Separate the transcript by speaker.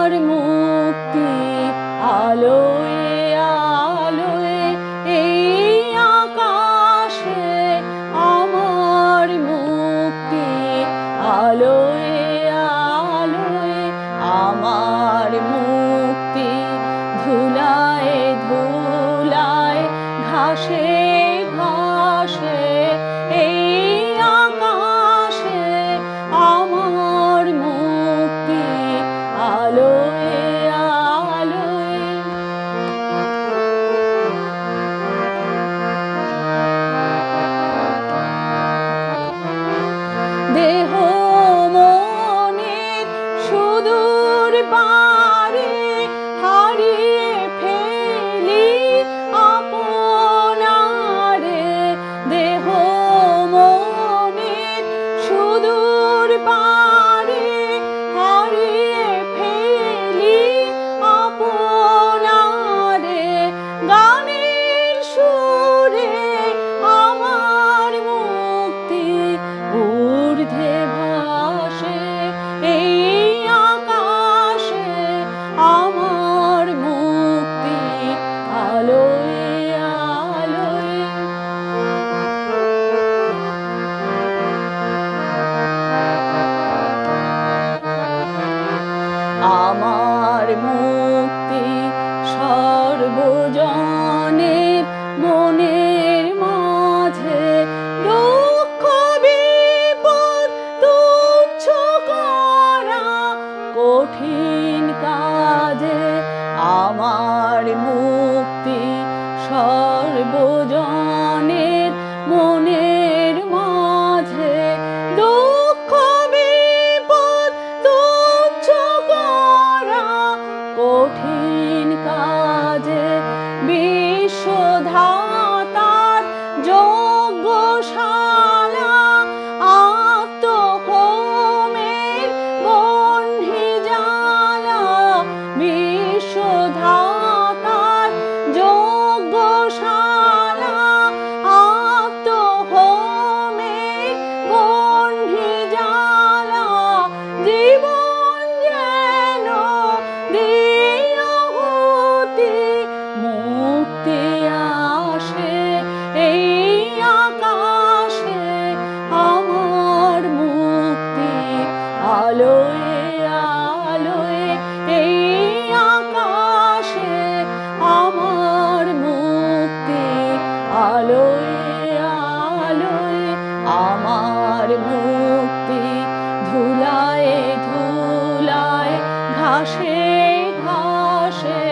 Speaker 1: আমার মুক্তি আলোয় আলোয় এই আকাশে আমার মুক্তি আলোয় আলোয় আমার মুক্তি ধুলায় ধুলায় ঘাসে ঘাসে এই আকাশে আমার মুক্তি আলোয় আলোয় দেহ মনের সুদূর পারে হারিয়ে ফেলি আপনারে দেহ মনের সুদূর পারে হারিয়ে ফেলি আপনারে গানের সুরে আমার মুক্তি ঊর্ধ্বে ভাসে এই আকাশে আমার মুক্তি আলোয় আলোয় আমার মুক্তি সর্বজনের মনের মাঝে দুঃখ বিপদ তুচ্ছ করা কঠিন কাজে আমার মুক্তি সর্বজনের মনের মাঝে দুঃখ বিপদ তুচ্ছ করা কঠিন কাজে বিশ্বধাতার যজ্ঞশালা আত্মহোমের বহ্নি জ্বালা বিশ্বধাতার যজ্ঞশালা আত্মহোমের বহ্নি জ্বালা জীবন যেন দিয়াহুতি মুক্তি আসে এই আকাশে আমার মুক্তি আলোয় আলোয় এই আকাশে আমার মুক্তি আলোয় আলোয় আমার মুক্তি ধুলায় ধুলায় ঘাসে ঘাসে